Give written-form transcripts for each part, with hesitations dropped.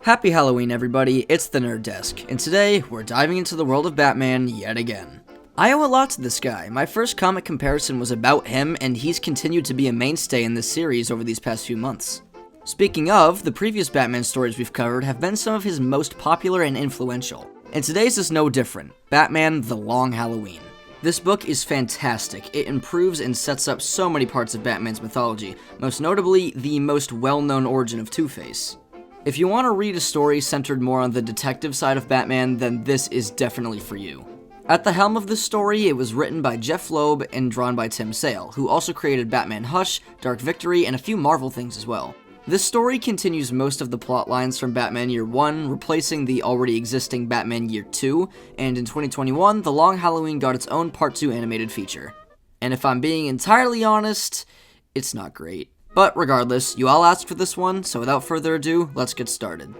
Happy Halloween, everybody, it's the Nerd Desk, and today, we're diving into the world of Batman yet again. I owe a lot to this guy. My first comic comparison was about him, and he's continued to be a mainstay in this series over these past few months. Speaking of, the previous Batman stories we've covered have been some of his most popular and influential, and today's is no different, Batman: The Long Halloween. This book is fantastic. It improves and sets up so many parts of Batman's mythology, most notably, the most well-known origin of Two-Face. If you want to read a story centered more on the detective side of Batman, then this is definitely for you. At the helm of this story, it was written by Jeff Loeb and drawn by Tim Sale, who also created Batman Hush, Dark Victory, and a few Marvel things as well. This story continues most of the plot lines from Batman Year 1, replacing the already existing Batman Year 2, and in 2021, The Long Halloween got its own Part 2 animated feature. And if I'm being entirely honest, it's not great. But regardless, you all asked for this one, so without further ado, let's get started.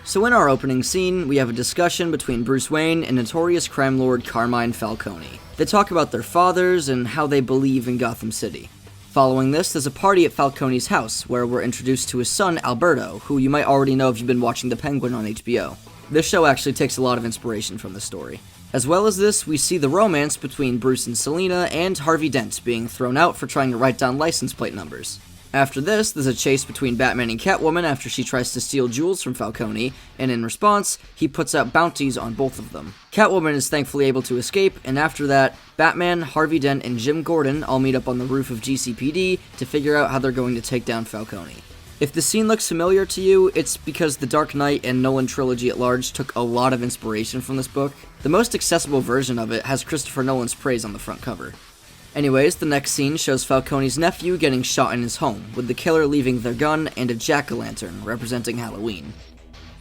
So in our opening scene, we have a discussion between Bruce Wayne and notorious crime lord Carmine Falcone. They talk about their fathers and how they believe in Gotham City. Following this, there's a party at Falcone's house, where we're introduced to his son, Alberto, who you might already know if you've been watching The Penguin on HBO. This show actually takes a lot of inspiration from the story. As well as this, we see the romance between Bruce and Selina and Harvey Dent being thrown out for trying to write down license plate numbers. After this, there's a chase between Batman and Catwoman after she tries to steal jewels from Falcone, and in response, he puts out bounties on both of them. Catwoman is thankfully able to escape, and after that, Batman, Harvey Dent, and Jim Gordon all meet up on the roof of GCPD to figure out how they're going to take down Falcone. If the scene looks familiar to you, it's because the Dark Knight and Nolan trilogy at large took a lot of inspiration from this book. The most accessible version of it has Christopher Nolan's praise on the front cover. Anyways, the next scene shows Falcone's nephew getting shot in his home, with the killer leaving their gun and a jack-o'-lantern, representing Halloween.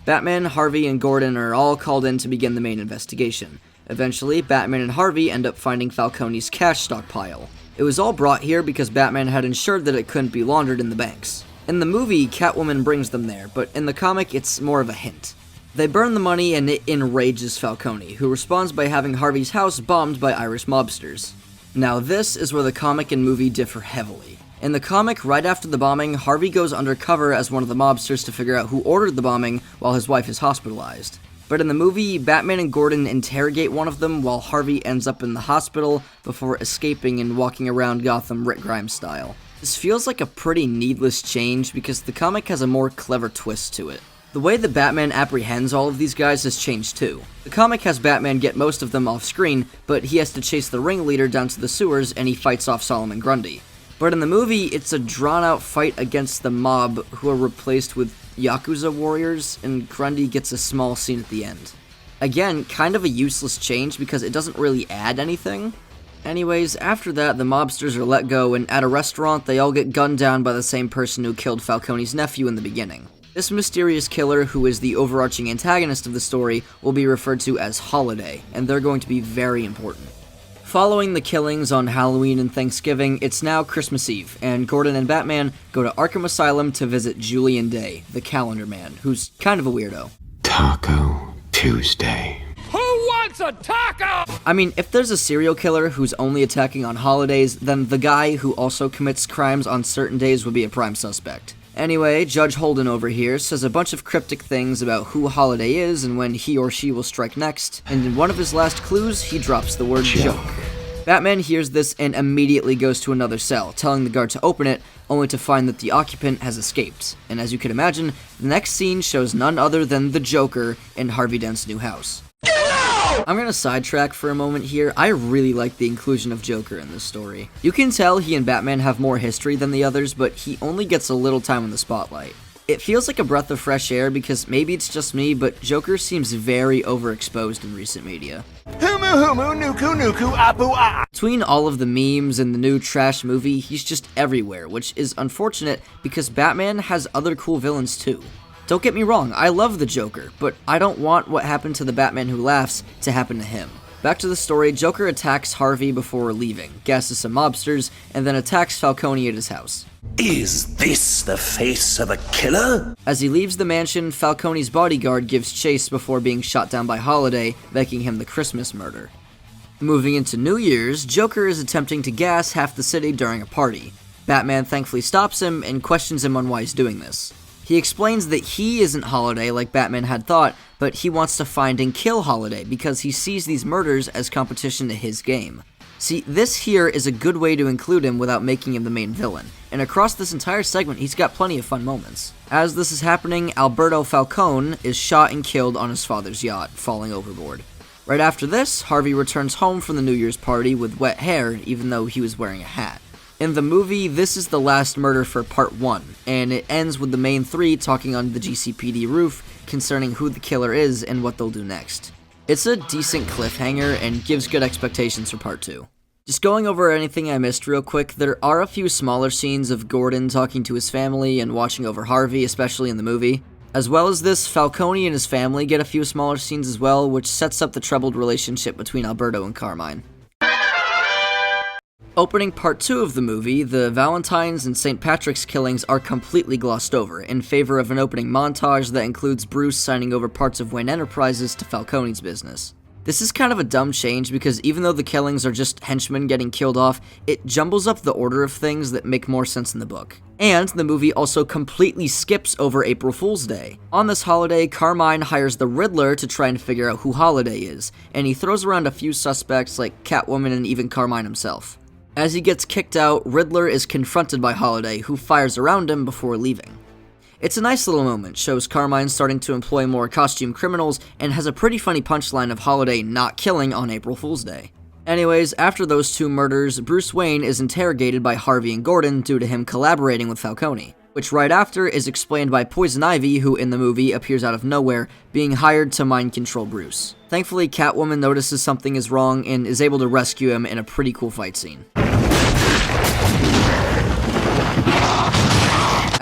Batman, Harvey, and Gordon are all called in to begin the main investigation. Eventually, Batman and Harvey end up finding Falcone's cash stockpile. It was all brought here because Batman had ensured that it couldn't be laundered in the banks. In the movie, Catwoman brings them there, but in the comic, it's more of a hint. They burn the money and it enrages Falcone, who responds by having Harvey's house bombed by Irish mobsters. Now this is where the comic and movie differ heavily. In the comic, right after the bombing, Harvey goes undercover as one of the mobsters to figure out who ordered the bombing while his wife is hospitalized. But in the movie, Batman and Gordon interrogate one of them while Harvey ends up in the hospital before escaping and walking around Gotham Rick Grimes style. This feels like a pretty needless change because the comic has a more clever twist to it. The way that Batman apprehends all of these guys has changed too. The comic has Batman get most of them off screen, but he has to chase the ringleader down to the sewers and he fights off Solomon Grundy. But in the movie, it's a drawn-out fight against the mob who are replaced with Yakuza warriors, and Grundy gets a small scene at the end. Again, kind of a useless change because it doesn't really add anything. Anyways, after that, the mobsters are let go, and at a restaurant, they all get gunned down by the same person who killed Falcone's nephew in the beginning. This mysterious killer, who is the overarching antagonist of the story, will be referred to as Holiday, and they're going to be very important. Following the killings on Halloween and Thanksgiving, it's now Christmas Eve, and Gordon and Batman go to Arkham Asylum to visit Julian Day, the calendar man, who's kind of a weirdo. Taco Tuesday. Who wants a taco? I mean, if there's a serial killer who's only attacking on holidays, then the guy who also commits crimes on certain days would be a prime suspect. Anyway, Judge Holden over here says a bunch of cryptic things about who Holiday is and when he or she will strike next, and in one of his last clues, he drops the word joke. Batman hears this and immediately goes to another cell, telling the guard to open it, only to find that the occupant has escaped. And as you can imagine, the next scene shows none other than the Joker in Harvey Dent's new house. I'm gonna sidetrack for a moment here. I really like the inclusion of Joker in this story. You can tell he and Batman have more history than the others, but he only gets a little time in the spotlight. It feels like a breath of fresh air because maybe it's just me, but Joker seems very overexposed in recent media. Humu humu nuku nuku apu ah. Between all of the memes and the new trash movie, he's just everywhere, which is unfortunate because Batman has other cool villains too. Don't get me wrong, I love the Joker, but I don't want what happened to the Batman Who Laughs to happen to him. Back to the story, Joker attacks Harvey before leaving, gasses some mobsters, and then attacks Falcone at his house. Is this the face of a killer? As he leaves the mansion, Falcone's bodyguard gives chase before being shot down by Holiday, making him the Christmas murder. Moving into New Year's, Joker is attempting to gas half the city during a party. Batman thankfully stops him and questions him on why he's doing this. He explains that he isn't Holiday like Batman had thought, but he wants to find and kill Holiday because he sees these murders as competition to his game. See, this here is a good way to include him without making him the main villain, and across this entire segment he's got plenty of fun moments. As this is happening, Alberto Falcone is shot and killed on his father's yacht, falling overboard. Right after this, Harvey returns home from the New Year's party with wet hair, even though he was wearing a hat. In the movie, this is the last murder for part 1, and it ends with the main three talking on the GCPD roof concerning who the killer is and what they'll do next. It's a decent cliffhanger and gives good expectations for part 2. Just going over anything I missed real quick, there are a few smaller scenes of Gordon talking to his family and watching over Harvey, especially in the movie. As well as this, Falcone and his family get a few smaller scenes as well, which sets up the troubled relationship between Alberto and Carmine. Opening part 2 of the movie, the Valentine's and St. Patrick's killings are completely glossed over, in favor of an opening montage that includes Bruce signing over parts of Wayne Enterprises to Falcone's business. This is kind of a dumb change because even though the killings are just henchmen getting killed off, it jumbles up the order of things that make more sense in the book. And the movie also completely skips over April Fool's Day. On this holiday, Carmine hires the Riddler to try and figure out who Holiday is, and he throws around a few suspects like Catwoman and even Carmine himself. As he gets kicked out, Riddler is confronted by Holiday, who fires around him before leaving. It's a nice little moment, shows Carmine starting to employ more costume criminals, and has a pretty funny punchline of Holiday not killing on April Fool's Day. Anyways, after those two murders, Bruce Wayne is interrogated by Harvey and Gordon due to him collaborating with Falcone, which right after is explained by Poison Ivy, who in the movie appears out of nowhere, being hired to mind control Bruce. Thankfully, Catwoman notices something is wrong and is able to rescue him in a pretty cool fight scene.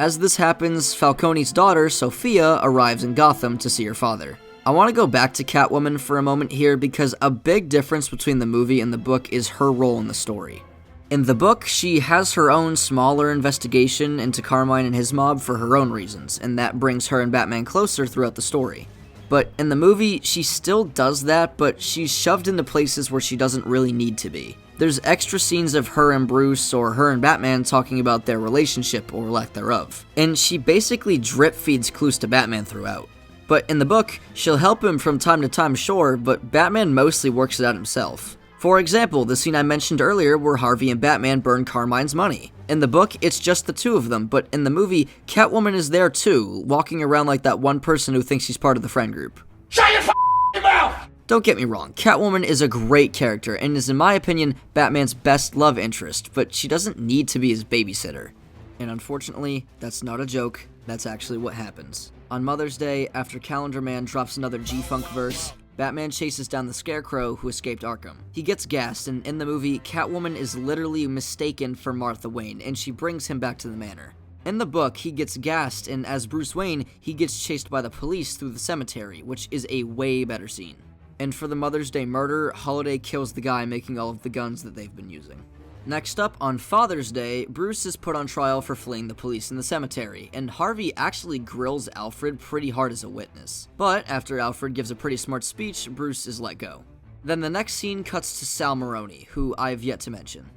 As this happens, Falcone's daughter, Sophia, arrives in Gotham to see her father. I want to go back to Catwoman for a moment here because a big difference between the movie and the book is her role in the story. In the book, she has her own smaller investigation into Carmine and his mob for her own reasons, and that brings her and Batman closer throughout the story. But in the movie, she still does that, but she's shoved into places where she doesn't really need to be. There's extra scenes of her and Bruce or her and Batman talking about their relationship or lack thereof. And she basically drip feeds clues to Batman throughout. But in the book, she'll help him from time to time, sure, but Batman mostly works it out himself. For example, the scene I mentioned earlier where Harvey and Batman burn Carmine's money. In the book, it's just the two of them, but in the movie, Catwoman is there too, walking around like that one person who thinks she's part of the friend group. Shut your f***ing mouth! Don't get me wrong, Catwoman is a great character and is in my opinion Batman's best love interest, but she doesn't need to be his babysitter. And unfortunately, that's not a joke, that's actually what happens. On Mother's Day, after Calendar Man drops another G-Funk verse, Batman chases down the Scarecrow who escaped Arkham. He gets gassed, and in the movie, Catwoman is literally mistaken for Martha Wayne, and she brings him back to the manor. In the book, he gets gassed, and as Bruce Wayne, he gets chased by the police through the cemetery, which is a way better scene. And for the Mother's Day murder, Holiday kills the guy making all of the guns that they've been using. Next up, on Father's Day, Bruce is put on trial for fleeing the police in the cemetery, and Harvey actually grills Alfred pretty hard as a witness. But after Alfred gives a pretty smart speech, Bruce is let go. Then the next scene cuts to Sal Maroni, who I've yet to mention.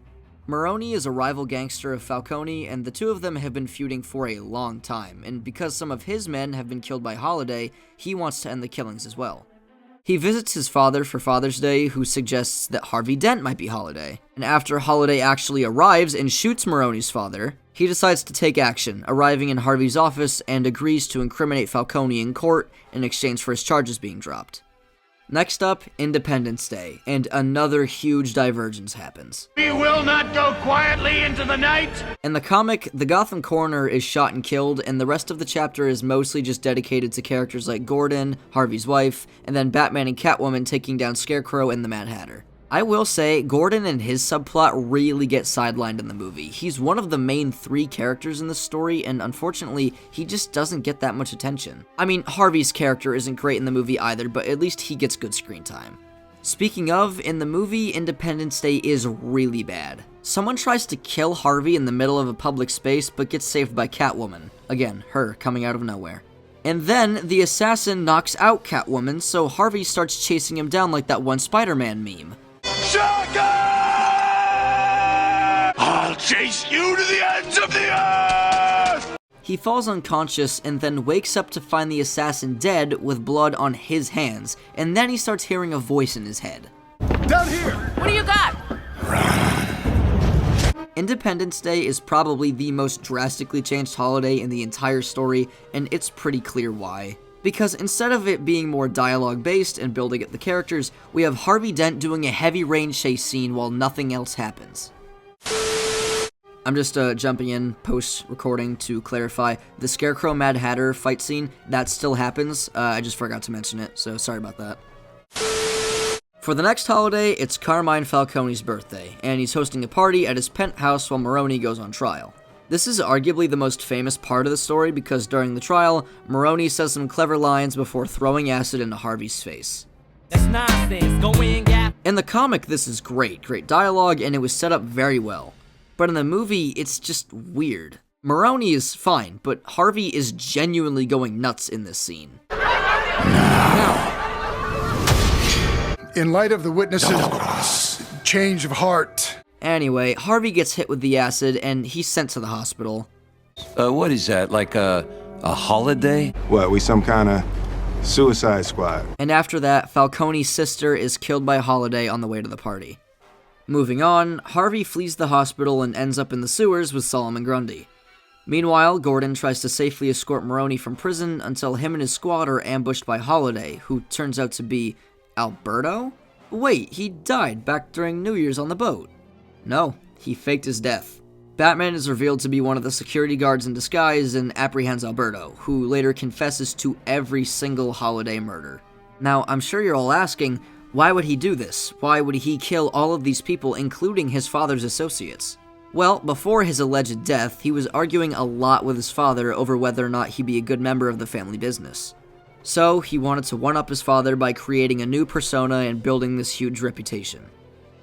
Maroni is a rival gangster of Falcone, and the two of them have been feuding for a long time, and because some of his men have been killed by Holiday, he wants to end the killings as well. He visits his father for Father's Day, who suggests that Harvey Dent might be Holiday. And after Holiday actually arrives and shoots Maroni's father, he decides to take action, arriving in Harvey's office and agrees to incriminate Falcone in court in exchange for his charges being dropped. Next up, Independence Day, and another huge divergence happens. We will not go quietly into the night! In the comic, the Gotham coroner is shot and killed, and the rest of the chapter is mostly just dedicated to characters like Gordon, Harvey's wife, and then Batman and Catwoman taking down Scarecrow and the Mad Hatter. I will say, Gordon and his subplot really get sidelined in the movie. He's one of the main three characters in the story, and unfortunately, he just doesn't get that much attention. I mean, Harvey's character isn't great in the movie either, but at least he gets good screen time. Speaking of, in the movie, Independence Day is really bad. Someone tries to kill Harvey in the middle of a public space, but gets saved by Catwoman. Again, her coming out of nowhere. And then, the assassin knocks out Catwoman, so Harvey starts chasing him down like that one Spider-Man meme. Shocker! I'll chase you to the ends of the earth! He falls unconscious and then wakes up to find the assassin dead with blood on his hands, and then he starts hearing a voice in his head. Down here! What do you got? Independence Day is probably the most drastically changed holiday in the entire story, and it's pretty clear why. Because instead of it being more dialogue-based and building up the characters, we have Harvey Dent doing a heavy rain chase scene while nothing else happens. I'm just jumping in post-recording to clarify, the Scarecrow Mad Hatter fight scene, that still happens. I just forgot to mention it, so sorry about that. For the next holiday, it's Carmine Falcone's birthday, and he's hosting a party at his penthouse while Maroni goes on trial. This is arguably the most famous part of the story because during the trial, Maroni says some clever lines before throwing acid into Harvey's face. That's nonsense. Go in, gap. In the comic, this is great dialogue, and it was set up very well. But in the movie, it's just weird. Maroni is fine, but Harvey is genuinely going nuts in this scene. Now, in light of the witnesses' change of heart. Anyway, Harvey gets hit with the acid, and he's sent to the hospital. What is that, like a holiday? What, we some kind of suicide squad? And after that, Falcone's sister is killed by Holiday on the way to the party. Moving on, Harvey flees the hospital and ends up in the sewers with Solomon Grundy. Meanwhile, Gordon tries to safely escort Maroni from prison until him and his squad are ambushed by Holiday, who turns out to be Alberto? Wait, he died back during New Year's on the boat. No, he faked his death. Batman is revealed to be one of the security guards in disguise and apprehends Alberto, who later confesses to every single Holiday murder. Now, I'm sure you're all asking, why would he do this? Why would he kill all of these people, including his father's associates? Well, before his alleged death, he was arguing a lot with his father over whether or not he'd be a good member of the family business. So, he wanted to one-up his father by creating a new persona and building this huge reputation.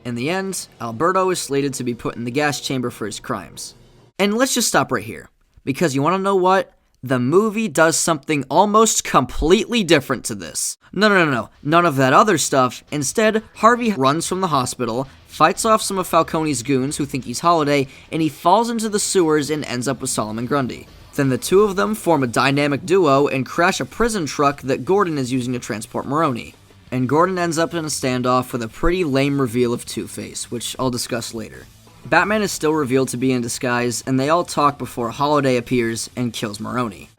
In the end, Alberto is slated to be put in the gas chamber for his crimes. And let's just stop right here, because you want to know what? The movie does something almost completely different to this. No, none of that other stuff. Instead, Harvey runs from the hospital, fights off some of Falcone's goons who think he's Holiday, and he falls into the sewers and ends up with Solomon Grundy. Then the two of them form a dynamic duo and crash a prison truck that Gordon is using to transport Maroni. And Gordon ends up in a standoff with a pretty lame reveal of Two-Face, which I'll discuss later. Batman is still revealed to be in disguise, and they all talk before Holiday appears and kills Maroni.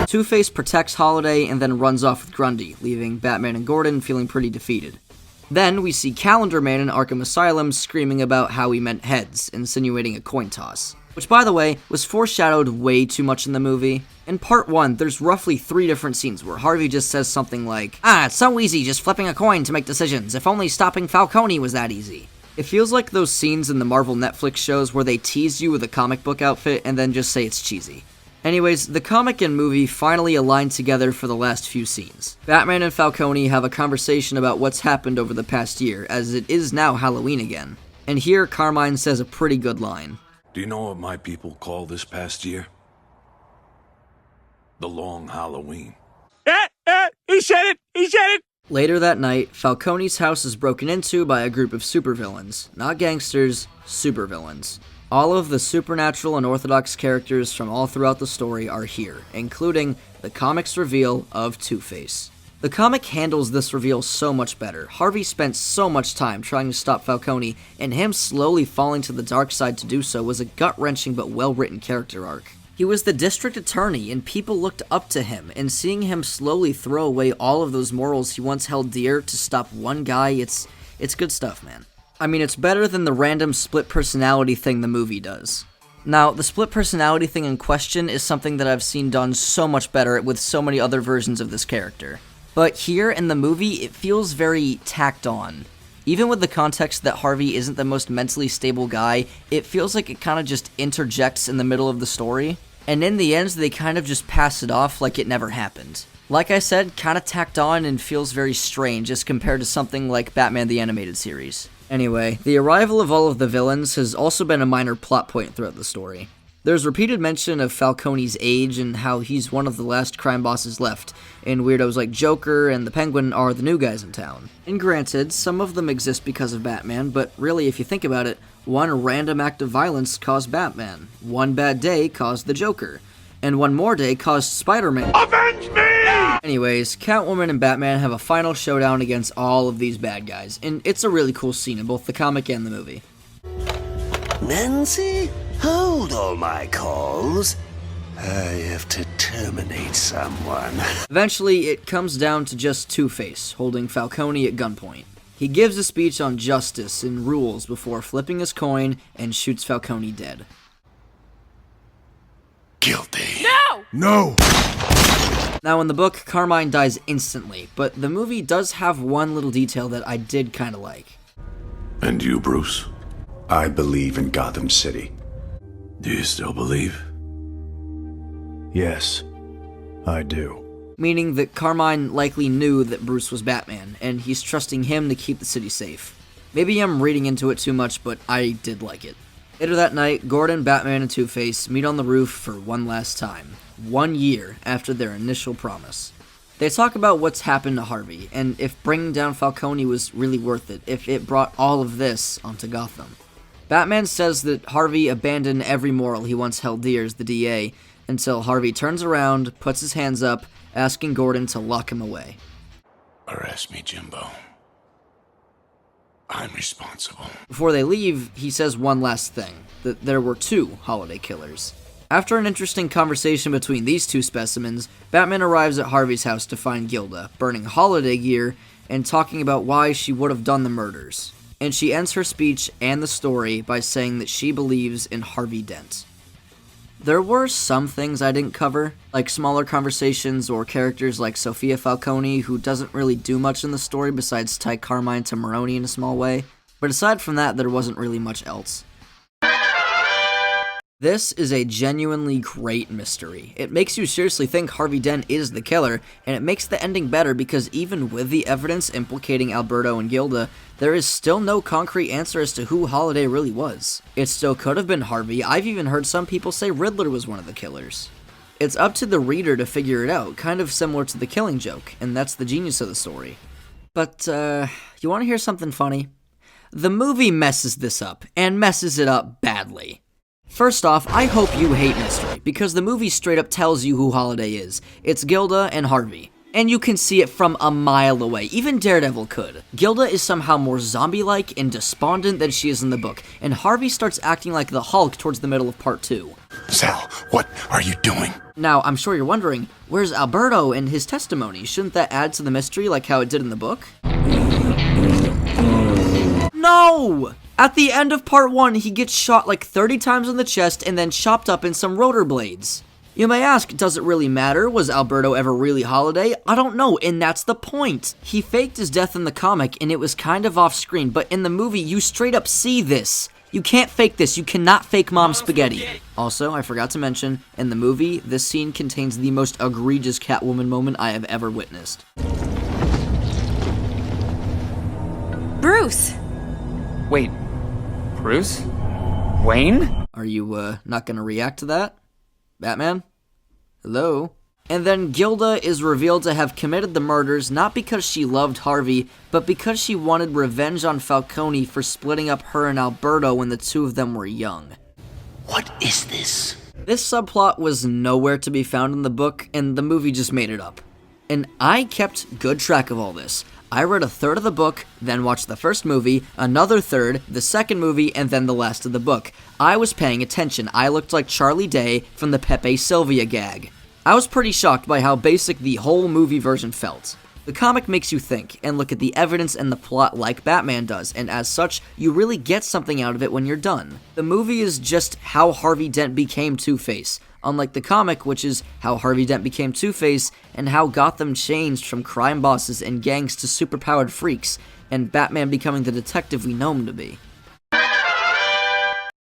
Two-Face protects Holiday and then runs off with Grundy, leaving Batman and Gordon feeling pretty defeated. Then we see Calendar Man in Arkham Asylum screaming about how he meant heads, insinuating a coin toss. Which, by the way, was foreshadowed way too much in the movie. In part 1, there's roughly 3 different scenes where Harvey just says something like, it's so easy just flipping a coin to make decisions, if only stopping Falcone was that easy. It feels like those scenes in the Marvel Netflix shows where they tease you with a comic book outfit and then just say it's cheesy. Anyways, the comic and movie finally align together for the last few scenes. Batman and Falcone have a conversation about what's happened over the past year, as it is now Halloween again. And here, Carmine says a pretty good line. Do you know what my people call this past year? The Long Halloween. He said it! Later that night, Falcone's house is broken into by a group of supervillains. Not gangsters, supervillains. All of the supernatural and orthodox characters from all throughout the story are here, including the comic's reveal of Two-Face. The comic handles this reveal so much better. Harvey spent so much time trying to stop Falcone, and him slowly falling to the dark side to do so was a gut-wrenching but well-written character arc. He was the district attorney, and people looked up to him, and seeing him slowly throw away all of those morals he once held dear to stop one guy, it's good stuff, man. I mean, it's better than the random split personality thing the movie does. Now, the split personality thing in question is something that I've seen done so much better with so many other versions of this character. But here in the movie, it feels very tacked on. Even with the context that Harvey isn't the most mentally stable guy, it feels like it kind of just interjects in the middle of the story. And in the end, they kind of just pass it off like it never happened. Like I said, kind of tacked on and feels very strange as compared to something like Batman the Animated Series. Anyway, the arrival of all of the villains has also been a minor plot point throughout the story. There's repeated mention of Falcone's age and how he's one of the last crime bosses left, and weirdos like Joker and the Penguin are the new guys in town. And granted, some of them exist because of Batman, but really, if you think about it, one random act of violence caused Batman, one bad day caused the Joker, and one more day caused Spider-Man. Avenge me! Anyways, Catwoman and Batman have a final showdown against all of these bad guys, and it's a really cool scene in both the comic and the movie. Nancy, hold all my calls. I have to terminate someone. Eventually, it comes down to just Two-Face holding Falcone at gunpoint. He gives a speech on justice and rules before flipping his coin and shoots Falcone dead. Guilty. No! No! Now, in the book, Carmine dies instantly, but the movie does have one little detail that I did kind of like. And you, Bruce? I believe in Gotham City. Do you still believe? Yes, I do. Meaning that Carmine likely knew that Bruce was Batman, and he's trusting him to keep the city safe. Maybe I'm reading into it too much, but I did like it. Later that night, Gordon, Batman, and Two-Face meet on the roof for one last time, 1 year after their initial promise. They talk about what's happened to Harvey, and if bringing down Falcone was really worth it, if it brought all of this onto Gotham. Batman says that Harvey abandoned every moral he once held dear as the DA, until Harvey turns around, puts his hands up, asking Gordon to lock him away. Arrest me, Jimbo. I'm responsible. Before they leave, he says one last thing, that there were 2 holiday killers. After an interesting conversation between these 2 specimens, Batman arrives at Harvey's house to find Gilda, burning holiday gear, and talking about why she would have done the murders. And she ends her speech and the story by saying that she believes in Harvey Dent. There were some things I didn't cover, like smaller conversations or characters like Sophia Falcone, who doesn't really do much in the story besides tie Carmine to Maroni in a small way, but aside from that, there wasn't really much else. This is a genuinely great mystery. It makes you seriously think Harvey Dent is the killer, and it makes the ending better because even with the evidence implicating Alberto and Gilda, there is still no concrete answer as to who Holiday really was. It still could have been Harvey. I've even heard some people say Riddler was one of the killers. It's up to the reader to figure it out, kind of similar to The Killing Joke, and that's the genius of the story. But, you want to hear something funny? The movie messes this up, and messes it up badly. First off, I hope you hate mystery, because the movie straight up tells you who Holiday is. It's Gilda and Harvey. And you can see it from a mile away. Even Daredevil could. Gilda is somehow more zombie-like and despondent than she is in the book, and Harvey starts acting like the Hulk towards the middle of part 2. Sal, what are you doing? Now, I'm sure you're wondering, where's Alberto and his testimony? Shouldn't that add to the mystery like how it did in the book? No! At the end of part 1, he gets shot like 30 times in the chest and then chopped up in some rotor blades. You may ask, does it really matter? Was Alberto ever really Holiday? I don't know, and that's the point. He faked his death in the comic, and it was kind of off-screen, but in the movie, you straight up see this. You can't fake this. You cannot fake Mom's spaghetti. Also, I forgot to mention, in the movie, this scene contains the most egregious Catwoman moment I have ever witnessed. Bruce! Wait, Bruce? Wayne? Are you, not gonna react to that? Batman? Hello? And then Gilda is revealed to have committed the murders not because she loved Harvey, but because she wanted revenge on Falcone for splitting up her and Alberto when the 2 of them were young. What is this? This subplot was nowhere to be found in the book, and the movie just made it up. And I kept good track of all this. I read a third of the book, then watched the first movie, another third, the second movie, and then the last of the book. I was paying attention. I looked like Charlie Day from the Pepe Sylvia gag. I was pretty shocked by how basic the whole movie version felt. The comic makes you think and look at the evidence and the plot like Batman does, and as such, you really get something out of it when you're done. The movie is just how Harvey Dent became Two-Face, unlike the comic, which is how Harvey Dent became Two-Face and how Gotham changed from crime bosses and gangs to superpowered freaks, and Batman becoming the detective we know him to be.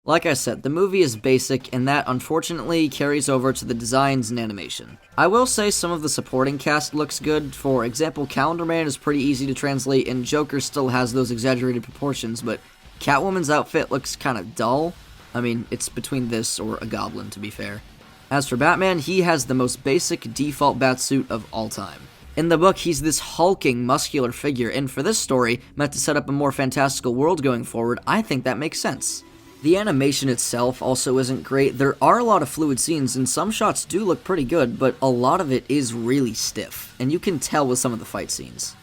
Like I said, the movie is basic, and that unfortunately carries over to the designs and animation. I will say some of the supporting cast looks good. For example, Calendar Man is pretty easy to translate, and Joker still has those exaggerated proportions, but Catwoman's outfit looks kinda dull. I mean, it's between this or a goblin, to be fair. As for Batman, he has the most basic default batsuit of all time. In the book, he's this hulking, muscular figure, and for this story, meant to set up a more fantastical world going forward, I think that makes sense. The animation itself also isn't great. There are a lot of fluid scenes, and some shots do look pretty good, but a lot of it is really stiff, and you can tell with some of the fight scenes.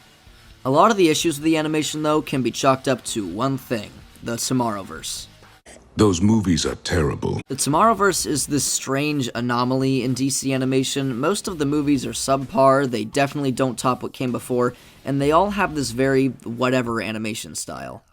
A lot of the issues with the animation, though, can be chalked up to one thing: the Tomorrowverse. Those movies are terrible. The Tomorrowverse is this strange anomaly in DC animation. Most of the movies are subpar, they definitely don't top what came before, and they all have this very whatever animation style.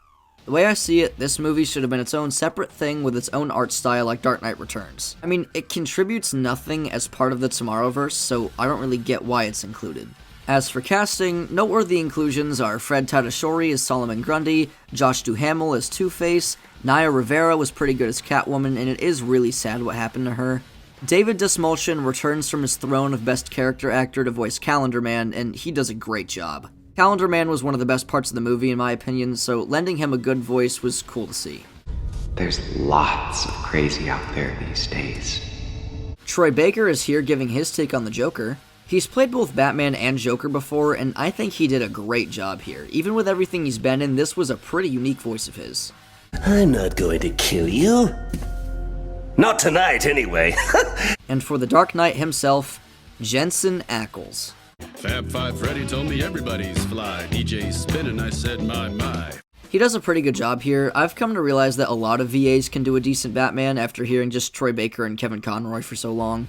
The way I see it, this movie should have been its own separate thing with its own art style like Dark Knight Returns. I mean, it contributes nothing as part of the Tomorrowverse, so I don't really get why it's included. As for casting, noteworthy inclusions are Fred Tatasciore as Solomon Grundy, Josh Duhamel as Two-Face, Naya Rivera was pretty good as Catwoman, and it is really sad what happened to her. David Dastmalchian returns from his throne of Best Character Actor to voice Calendar Man, and he does a great job. Calendar Man was one of the best parts of the movie in my opinion, so lending him a good voice was cool to see. There's lots of crazy out there these days. Troy Baker is here giving his take on the Joker. He's played both Batman and Joker before, and I think he did a great job here. Even with everything he's been in, this was a pretty unique voice of his. I'm not going to kill you. Not tonight, anyway. And for the Dark Knight himself, Jensen Ackles. Fab Five Freddy told me everybody's fly. DJ's spinning, I said my. He does a pretty good job here. I've come to realize that a lot of VAs can do a decent Batman after hearing just Troy Baker and Kevin Conroy for so long.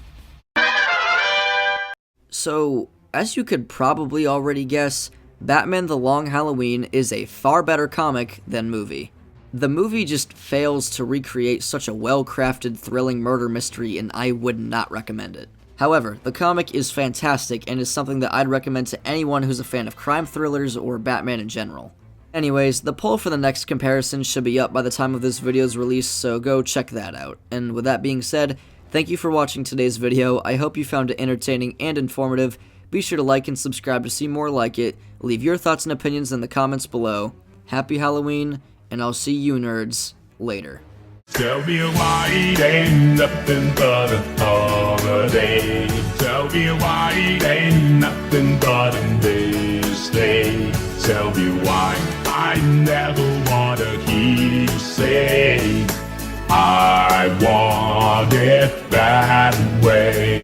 So, as you could probably already guess, Batman The Long Halloween is a far better comic than movie. The movie just fails to recreate such a well-crafted, thrilling murder mystery, and I would not recommend it. However, the comic is fantastic and is something that I'd recommend to anyone who's a fan of crime thrillers or Batman in general. Anyways, the poll for the next comparison should be up by the time of this video's release, so go check that out. And with that being said, thank you for watching today's video. I hope you found it entertaining and informative. Be sure to like and subscribe to see more like it. Leave your thoughts and opinions in the comments below. Happy Halloween, and I'll see you nerds later. Sylvia White ain't nothing but a holiday. Sylvia White ain't nothing but a mistake. Sylvia White, I never wanna hear you say I want it that way.